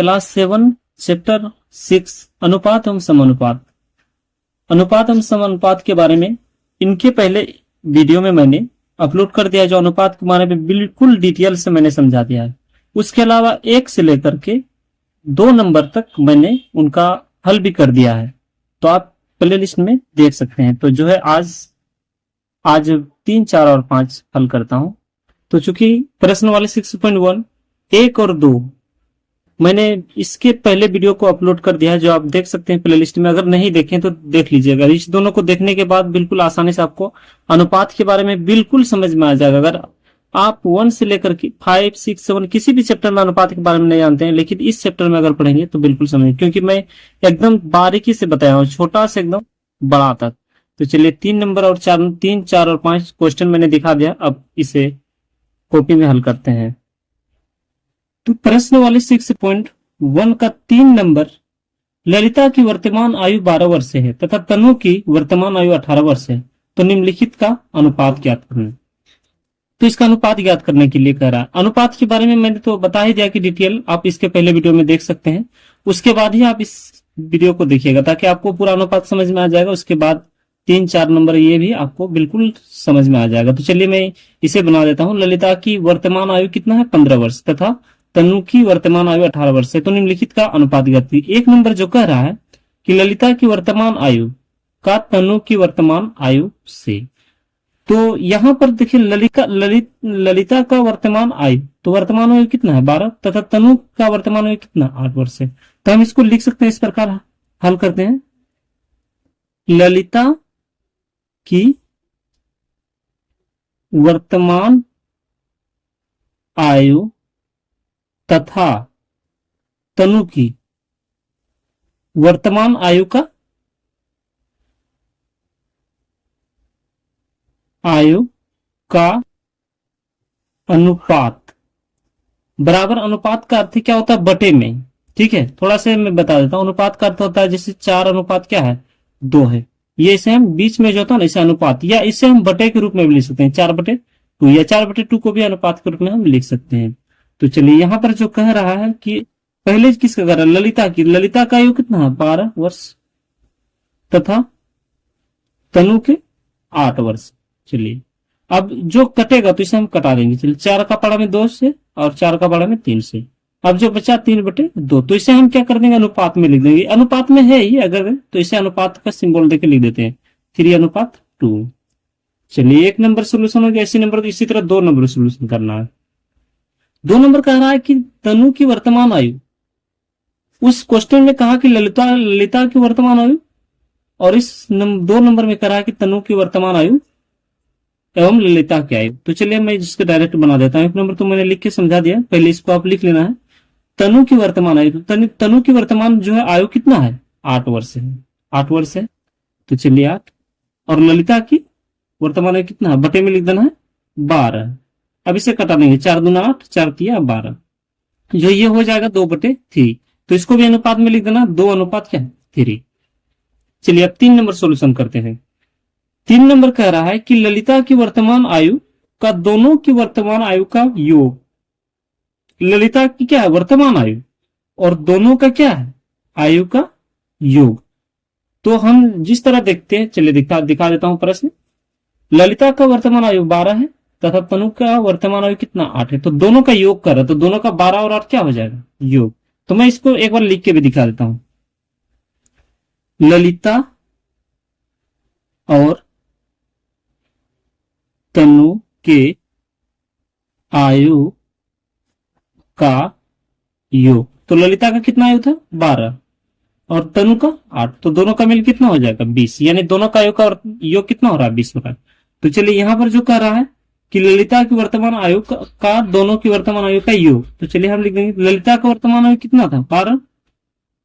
Class 7 chapter 6 अनुपात एवं समानुपात। अनुपात एवं समानुपात के बारे में इनके पहले वीडियो में मैंने अपलोड कर दिया, जो अनुपात के बारे में बिल्कुल डिटेल से मैंने समझा दिया है। उसके अलावा 1 से लेकर के 2 नंबर तक मैंने उनका हल भी कर दिया है, तो आप प्ले लिस्ट में देख सकते हैं। तो जो है आज 3, 4 और 5 हल करता हूं। तो चूंकि प्रश्न वाले 6.1 1 और 2 मैंने इसके पहले वीडियो को अपलोड कर दिया है, जो आप देख सकते हैं प्लेलिस्ट में। अगर नहीं देखें तो देख लीजिएगा। इस दोनों को देखने के बाद बिल्कुल आसानी से आपको अनुपात के बारे में बिल्कुल समझ में आ जाएगा। अगर आप 1 से लेकर के 5, 6, 7 किसी भी चैप्टर में अनुपात के बारे में नहीं जानते हैं, लेकिन इस चैप्टर में अगर पढ़ेंगे तो बिल्कुल समझेंगे, क्योंकि मैं एकदम बारीकी से बताया हूँ, छोटा से एकदम बड़ा तक। तो चलिए 3 नंबर और 3, 4 और 5 क्वेश्चन मैंने दिखा दिया। अब इसे कॉपी में हल करते हैं। तो प्रश्न वाले 6.1 का 3 नंबर, ललिता की वर्तमान आयु 12 वर्ष है तथा तनु की वर्तमान आयु 18 वर्ष है, तो निम्नलिखित का अनुपात ज्ञात करना। तो इसका अनुपात ज्ञात करने के लिए कह रहा है। अनुपात के बारे में मैंने तो बता ही दिया कि डिटेल आप इसके पहले वीडियो में देख सकते हैं। उसके बाद ही आप इस वीडियो को देखिएगा ताकि आपको पूरा अनुपात समझ में आ जाएगा। उसके बाद 3, 4 नंबर ये भी आपको बिल्कुल समझ में आ जाएगा। तो चलिए मैं इसे बना देता हूं। ललिता की वर्तमान आयु कितना है? 15 वर्ष तथा तनु की वर्तमान आयु 18 वर्ष है, तो निम्नलिखित का अनुपात ज्ञात कीजिए। 1 नंबर जो कह रहा है कि ललिता की वर्तमान आयु का तनु की वर्तमान आयु से, तो यहां पर देखिए ललिता का वर्तमान आयु, तो वर्तमान आयु कितना है? 12 तथा तनु का वर्तमान आयु कितना? 8 वर्ष है। तो हम इसको लिख सकते हैं इस प्रकार, हल करते हैं। ललिता की वर्तमान आयु तथा तनु की वर्तमान आयु का अनुपात बराबर। अनुपात का अर्थ क्या होता है? बटे में। ठीक है, थोड़ा सा मैं बता देता हूं। अनुपात का अर्थ होता है जैसे 4 अनुपात क्या है? 2 है। ये इसे हम बीच में जो होता है ना, इसे अनुपात, या इसे हम बटे के रूप में भी लिख सकते हैं, 4/2, या 4/2 को भी अनुपात के रूप में हम लिख सकते हैं। तो चलिए यहां पर जो कह रहा है कि पहले किसका कह रहा है? ललिता की। ललिता का आयु कितना है? 12 वर्ष तथा तनु के 8 वर्ष। चलिए अब जो कटेगा तो इसे हम कटा देंगे। चलिए 4 का पढ़ा में 2 से और 4 का पढ़ा में 3 से। अब जो बचा 3/2, तो इसे हम क्या कर देंगे? अनुपात में लिख देंगे। अनुपात में है ही अगर, तो इसे अनुपात का सिंबल देके लिख देते हैं, 3:2। चलिए 1 नंबर सोल्यूशन हो गया। इसी तरह 2 नंबर सोल्यूशन करना है। 2 नंबर कह रहा है कि तनु की वर्तमान आयु, उस क्वेश्चन में कहा कि ललिता की वर्तमान आयु, और इस 2 नंबर में कह रहा है कि तनु की वर्तमान आयु एवं ललिता की आयु। तो चलिए मैं इसको डायरेक्ट बना देता हूं। 1 नंबर तो मैंने लिख के समझा दिया, पहले इसको आप लिख लेना है। तनु की वर्तमान आयु, तो तनु की वर्तमान जो है आयु कितना है? 8 वर्ष है। 8 वर्ष है, तो चलिए 8। और ललिता की वर्तमान आयु कितना है? बटे में लिख देना है 12। अब इसे कटा देंगे, 4 दूना 8, 4 तिया 12, जो ये हो जाएगा 2/3। तो इसको भी अनुपात में लिख देना, 2:3। चलिए अब 3 नंबर सोल्यूशन करते हैं। 3 नंबर कह रहा है कि ललिता की वर्तमान आयु का दोनों की वर्तमान आयु का योग। ललिता की क्या है? वर्तमान आयु, और दोनों का क्या है? आयु का योग। तो हम जिस तरह देखते हैं, चलिए दिखा देता हूं प्रश्न। ललिता का वर्तमान आयु 12 है तथा तनु का वर्तमान आयु कितना? 8 है। तो दोनों का योग कर रहा है, तो दोनों का 12 और 8 क्या हो जाएगा? योग। तो मैं इसको एक बार लिख के भी दिखा देता हूं। ललिता और तनु के आयु का योग। तो ललिता का कितना आयु था? 12, और तनु का 8, तो दोनों का मिल कितना हो जाएगा? 20, यानी दोनों का आयु का योग कितना हो रहा है? 20 होगा। तो चलिए यहां पर जो कह रहा है कि ललिता की वर्तमान आयु का दोनों की वर्तमान आयु का योग, तो चलिए हम लिख देंगे ललिता का वर्तमान आयु कितना था? 12,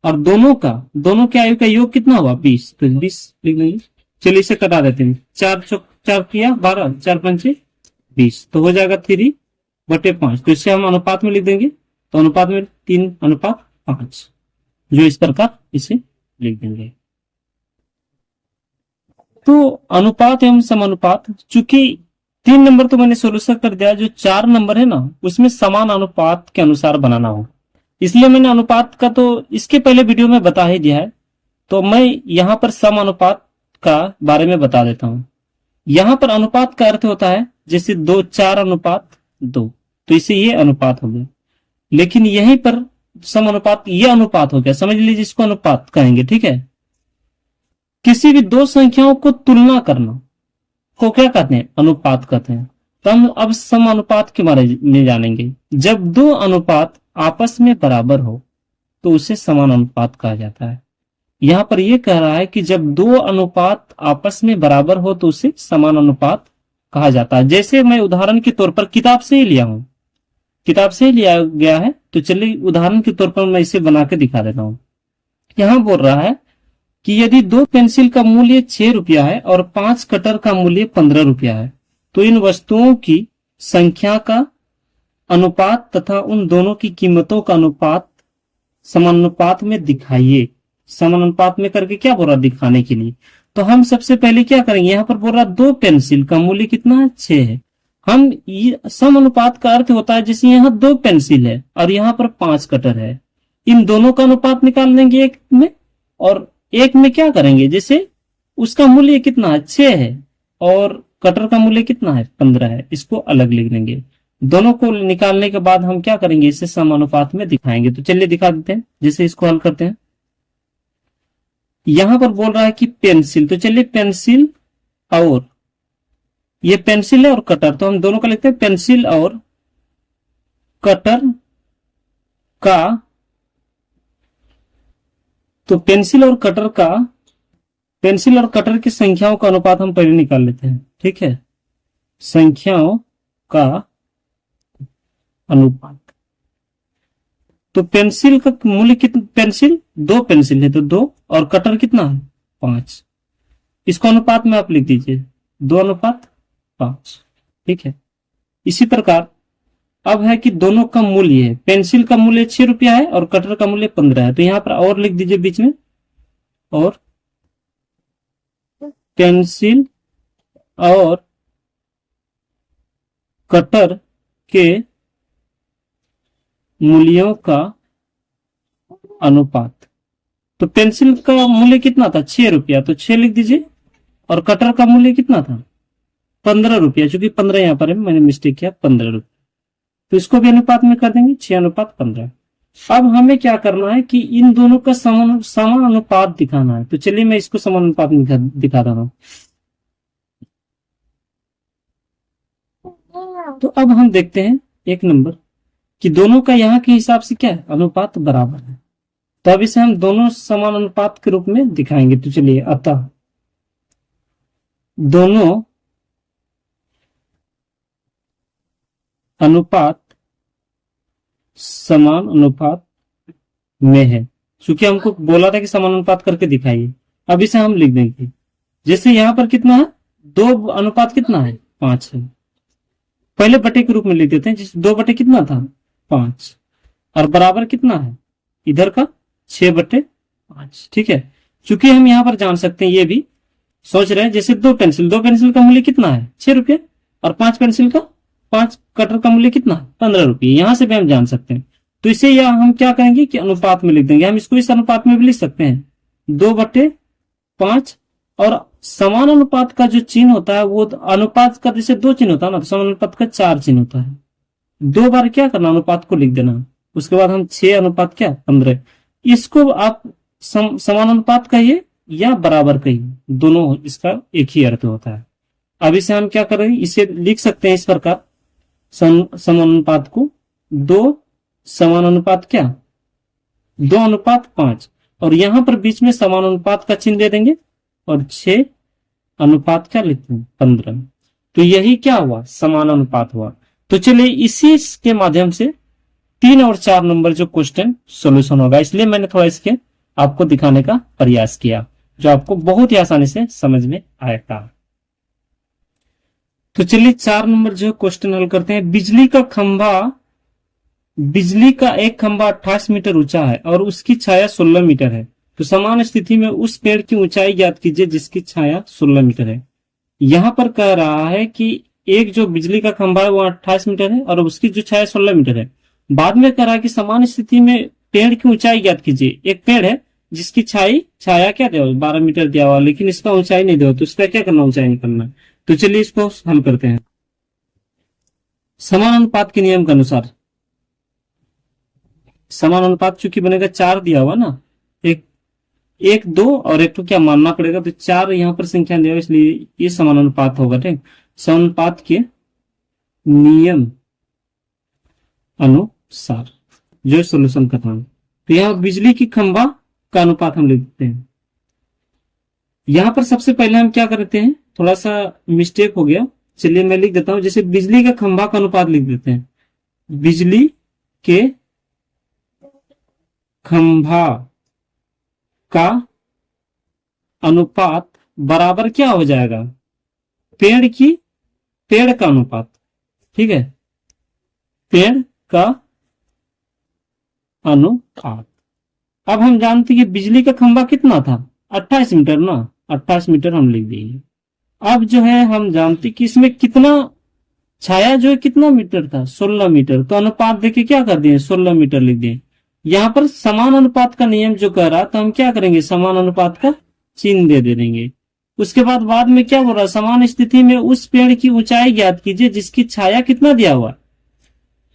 और दोनों के आयु का योग कितना हुआ? 20, तो 20 लिख देंगे। चलिए इसे कटा देते हैं, 4 किया 12, 4×5 20, तो हो जाएगा 3/5। तो इसे हम अनुपात में लिख देंगे, तो अनुपात में 3:5, जो इस प्रकार इसे लिख देंगे। तो अनुपात एवं समानुपात, चूंकि 3 नंबर तो मैंने सोल्यूशन कर दिया, जो 4 नंबर है ना, उसमें समान अनुपात के अनुसार बनाना हो। इसलिए मैंने अनुपात का तो इसके पहले वीडियो में बता ही दिया है, तो मैं यहाँ पर सम अनुपात का बारे में बता देता हूं। यहाँ पर अनुपात का अर्थ होता है जैसे 2:4:2, तो इसे ये अनुपात हो गया। लेकिन यहीं पर सम अनुपात ये अनुपात हो गया, समझ लीजिए इसको अनुपात कहेंगे, ठीक है। किसी भी दो संख्याओं को तुलना करना को क्या कहते हैं, अनुपात कहते हैं। तो हम अब सम अनुपात के बारे में जानेंगे। जब दो अनुपात आपस में बराबर हो तो उसे समानुपात कहा जाता है। यहां पर यह कह रहा है कि जब दो अनुपात आपस में बराबर हो तो उसे समानुपात कहा जाता है। जैसे मैं उदाहरण के तौर पर किताब से ही लिया हूं, किताब से ही लिया गया है, तो चलिए उदाहरण के तौर पर मैं इसे बना के दिखा देता हूं। यहां बोल रहा है कि यदि 2 पेंसिल का मूल्य 6 रुपया है और 5 कटर का मूल्य 15 रुपया है, तो इन वस्तुओं की संख्या का अनुपात तथा उन दोनों की कीमतों का अनुपात समानुपात में दिखाइए। समानुपात में करके क्या बोल रहा, दिखाने के लिए। तो हम सबसे पहले क्या करेंगे, यहां पर बोल रहा 2 पेंसिल का मूल्य कितना है, 6 है। हम समानुपात का अर्थ होता है जैसे यहाँ 2 पेंसिल है और यहाँ पर 5 कटर है, इन दोनों का अनुपात निकाल लेंगे एक में, और एक में क्या करेंगे, जैसे उसका मूल्य कितना है, 6 है, और कटर का मूल्य कितना है, 15 है, इसको अलग लिख लेंगे। दोनों को निकालने के बाद हम क्या करेंगे, इसे समानुपात में दिखाएंगे। तो चलिए दिखा देते हैं, जैसे इसको हल करते हैं। यहां पर बोल रहा है कि पेंसिल, तो चलिए पेंसिल और ये पेंसिल है और कटर, तो हम दोनों का लिखते हैं पेंसिल और कटर का। तो पेंसिल और कटर की संख्याओं का अनुपात हम पहले निकाल लेते हैं, ठीक है। संख्याओं का अनुपात, तो पेंसिल का मूल्य कितना, पेंसिल 2 पेंसिल है तो 2, और कटर कितना है, 5। इसको अनुपात में आप लिख दीजिए 2:5, ठीक है। इसी प्रकार अब है कि दोनों का मूल्य है, पेंसिल का मूल्य 6 रुपया है और कटर का मूल्य 15 है, तो यहां पर और लिख दीजिए बीच में, और पेंसिल और कटर के मूल्यों का अनुपात। तो पेंसिल का मूल्य कितना था, 6 रुपया, तो 6 लिख दीजिए, और कटर का मूल्य कितना था, 15 रुपया, चूंकि 15 यहां पर है, मैंने मिस्टेक किया, 15 रुपया, तो इसको भी अनुपात में कर देंगे, 6:15। अब हमें क्या करना है कि इन दोनों का समानुपात दिखाना है। तो चलिए मैं इसको समानुपात में दिखा रहा हूं। तो अब हम देखते हैं 1 नंबर कि दोनों का यहाँ के हिसाब से क्या है, अनुपात बराबर है, तो अब इसे हम दोनों समान अनुपात के रूप में दिखाएंगे। तो चलिए, अतः दोनों अनुपात समान अनुपात में है, क्योंकि हमको बोला था कि समान अनुपात करके दिखाइए। अब इसे हम लिख देंगे, जैसे यहां पर कितना है, 2 अनुपात कितना है, 5 है, पहले बटे के रूप में लिख देते हैं, जिस 2 बटे कितना था, 5, और बराबर कितना है इधर का, 6/5, ठीक है। चूंकि हम यहां पर जान सकते हैं, ये भी सोच रहे हैं, जैसे 2 पेंसिल का मूल्य कितना है, 6 रुपये, और 5 कटर का मूल्य कितना है, 15 रुपये, यहां से भी हम जान सकते हैं। तो इसे या हम क्या करेंगे कि अनुपात में लिख देंगे। हम इसको इस अनुपात में भी लिख सकते हैं, 2/5, और समान अनुपात का जो चिन्ह होता है वो अनुपात का जैसे 2 चिन्ह होता है ना, तो समान अनुपात का 4 चिन्ह होता है। 2 बार क्या करना, अनुपात को लिख देना, उसके बाद हम 6:15, इसको आप समान अनुपात कहिए या बराबर कहिए, दोनों इसका एक ही अर्थ होता है। अब इसे हम क्या करेंगे, इसे लिख सकते हैं इस प्रकार, समानुपात को 2 समानुपात क्या, 2:5, और यहां पर बीच में समानुपात का चिन्ह दे देंगे, और 6 अनुपात क्या लिखते हैं, 15। तो यही क्या हुआ, समान अनुपात हुआ। तो चलिए इसी के माध्यम से 3 और 4 नंबर जो क्वेश्चन सॉल्यूशन होगा, इसलिए मैंने थोड़ा इसके आपको दिखाने का प्रयास किया, जो आपको बहुत ही आसानी से समझ में आएगा। तो चलिए 4 नंबर जो क्वेश्चन हल करते हैं। बिजली का एक खंभा 28 मीटर ऊंचा है और उसकी छाया 16 मीटर है, तो समान स्थिति में उस पेड़ की ऊंचाई ज्ञात कीजिए जिसकी छाया 16 मीटर है। यहां पर कह रहा है कि एक जो बिजली का खंभा है वो 28 मीटर है और उसकी जो छाया 16 मीटर है। बाद में कह रहा है कि समान स्थिति में पेड़ की ऊंचाई ज्ञात कीजिए। एक पेड़ है जिसकी छाया क्या दिया हुआ, 12 मीटर दिया हुआ, लेकिन इसका ऊंचाई नहीं दिया हुआ, तो इसका क्या करना, ऊंचाई निकालना। तो चलिए इसको हल करते हैं। समानुपात के नियम के अनुसार समानुपात चूंकि बनेगा 4 दिया हुआ ना, एक एक दो और एक तो क्या मानना पड़ेगा, तो 4 यहाँ पर संख्या दिया हुआ, इसलिए ये समानुपात होगा। ठीक, समानुपात के नियम अनुसार जो सोल्यूशन करना है, तो यहाँ बिजली की खंभा का अनुपात हम लिखते हैं। यहां पर सबसे पहले हम क्या करते हैं, थोड़ा सा मिस्टेक हो गया, चलिए मैं लिख देता हूं। जैसे बिजली का खंभा का अनुपात लिख देते हैं। बिजली के खंभा का अनुपात बराबर क्या हो जाएगा, पेड़ का अनुपात। ठीक है, पेड़ का अनुपात। अब हम जानते हैं कि बिजली का खंभा कितना था, 28 मीटर ना, 28 मीटर हम लिख देंगे। अब जो है हम जानते कि इसमें कितना छाया जो है कितना मीटर था, 16 मीटर, तो अनुपात देके क्या कर दिए, 16 मीटर लिख दिए। यहाँ पर समान अनुपात का नियम जो कह रहा, तो हम क्या करेंगे, समान अनुपात का चिन्ह दे देंगे। उसके बाद में क्या बोल रहा, समान स्थिति में उस पेड़ की ऊंचाई ज्ञात कीजिए जिसकी छाया कितना दिया हुआ,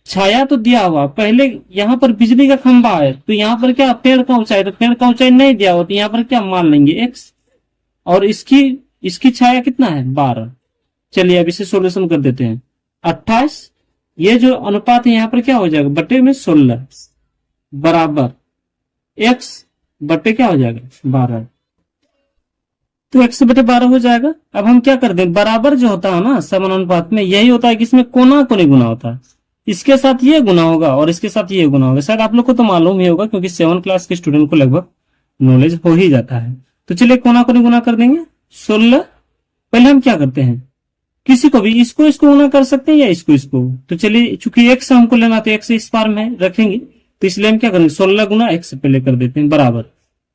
छाया तो दिया हुआ, पहले यहाँ पर बिजली का खंभा है, तो यहाँ पर क्या पेड़ का ऊंचाई, तो पेड़ का ऊंचाई नहीं दिया हुआ, तो यहाँ पर क्या मान लेंगे x, और इसकी छाया कितना है, 12। चलिए अब इसे सोल्यूशन कर देते हैं। 28 ये जो अनुपात है यहाँ पर क्या हो जाएगा, बटे में 16 बराबर x बटे क्या हो जाएगा, 12, तो x बटे 12 हो जाएगा। अब हम क्या कर दें, बराबर जो होता है ना समानुपात में, यही होता है कि इसमें कोना कोनी गुना होता है, इसके साथ ये गुना होगा और इसके साथ ये गुना होगा। शायद आप लोग को तो मालूम ही होगा, क्योंकि 7 क्लास के स्टूडेंट को लगभग नॉलेज हो ही जाता है। तो चलिए कोना कोनी गुना कर देंगे। 16 पहले हम क्या करते हैं, किसी को भी इसको गुना कर सकते हैं या इसको। तो चलिए चूंकि x हमको लेना, तो x इस बार में रखेंगे, तो इसलिए हम क्या करेंगे, 16 गुना x पहले कर देते हैं बराबर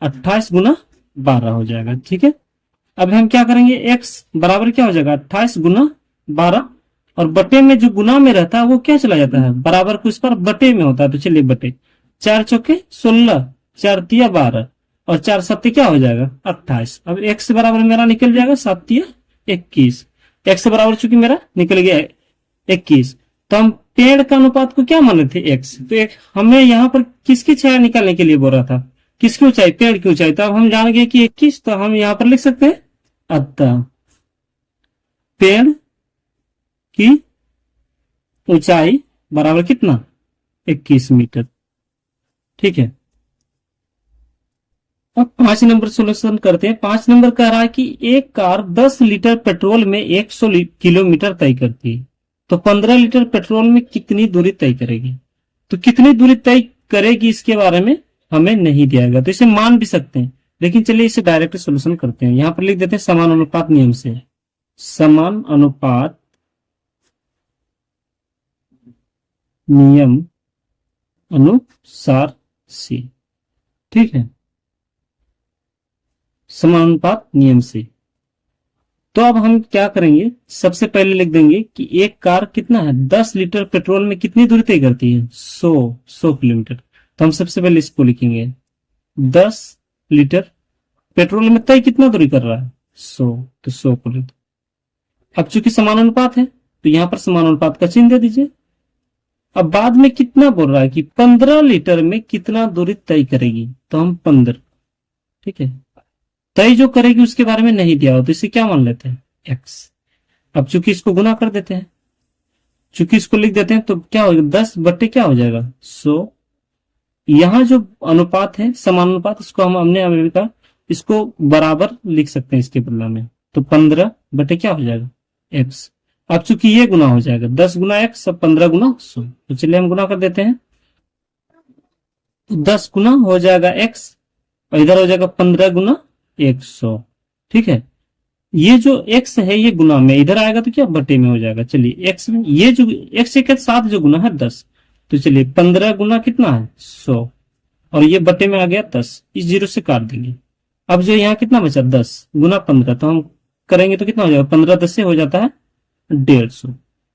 28 गुना 12 हो जाएगा। ठीक है, अब हम क्या करेंगे, x बराबर क्या हो जाएगा, 28 गुना 12, और बटे में जो गुना में रहता है वो क्या चला जाता है, बराबर को इस पर बटे में होता है, तो चलिए बटे 4 चौके 16, 4 तिया 12, और 4 सत्ते क्या हो जाएगा, 28। अब x बराबर मेरा निकल जाएगा 7 तिया 21, x बराबर चूंकि मेरा निकल गया 21, तो हम पेड़ का अनुपात को क्या मान रहे थे, x, तो हमें यहाँ पर किसकी छाया निकालने के लिए बोल रहा था, किसकी ऊंचाई, पेड़ की ऊंचाई। तो अब हम जान गए कि 21, तो हम यहाँ पर लिख सकते हैं, अतः पेड़ की ऊंचाई बराबर कितना, 21 मीटर। ठीक है, अब 5 नंबर सोल्यूशन करते हैं। 5 नंबर कह रहा है कि एक कार 10 लीटर पेट्रोल में 100 किलोमीटर तय करती है, तो 15 लीटर पेट्रोल में कितनी दूरी तय करेगी। तो कितनी दूरी तय करेगी इसके बारे में हमें नहीं दिया गया, तो इसे मान भी सकते हैं, लेकिन चलिए इसे डायरेक्ट सोल्यूशन करते हैं। यहां पर लिख देते हैं समान अनुपात नियम से, समान अनुपात नियम अनुसार से। ठीक है, समानुपात नियम से। तो अब हम क्या करेंगे, सबसे पहले लिख देंगे कि एक कार कितना है, 10 लीटर पेट्रोल में कितनी दूरी तय करती है, 100 किलोमीटर। तो हम सबसे पहले इसको लिखेंगे, 10 लीटर पेट्रोल में तय कितना दूरी कर रहा है, 100, तो 100 को लिख। अब चूंकि समानुपात है, तो यहां पर समानुपात का चिन्ह दे दीजिए। अब बाद में कितना बोल रहा है कि 15 लीटर में कितना दूरी तय करेगी, तो हम 15, ठीक है, तय जो करेगी उसके बारे में नहीं दिया हो, तो इसे क्या मान लेते हैं, x। अब चूंकि इसको गुना कर देते हैं, चूंकि इसको लिख देते हैं, तो क्या होगा, 10 बट्टे क्या हो जाएगा, 100। यहां जो अनुपात है समानुपात, इसको हम हमने का इसको बराबर लिख सकते हैं इसके बदला में, तो 15 बटे क्या हो जाएगा, x। अब चूंकि ये गुना हो जाएगा, 10 गुना x, सब 15 गुना 100, तो चलिए हम गुना कर देते हैं। 10 गुना हो जाएगा x, और इधर हो जाएगा 15 गुना 100। ठीक है, ये जो x है ये गुना में इधर आएगा तो क्या बटे में हो जाएगा। चलिए x में ये जो x के साथ जो गुना है 10, तो चलिए 15 गुना कितना है 100, और ये बटे में आ गया 10, इस 0 से काट देंगे। अब जो यहाँ कितना बचा 10 गुना 15, तो हम करेंगे तो कितना हो जाएगा, 15 10 से हो जाता है 150।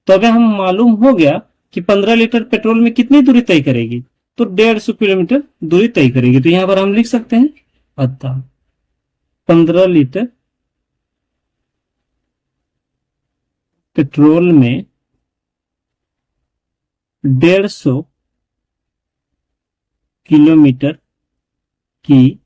तो अगर हम मालूम हो गया कि 15 लीटर पेट्रोल में कितनी दूरी तय करेगी, तो 150 किलोमीटर दूरी तय करेगी। तो यहां पर हम लिख सकते हैं अतः 15 लीटर पेट्रोल में 150 किलोमीटर की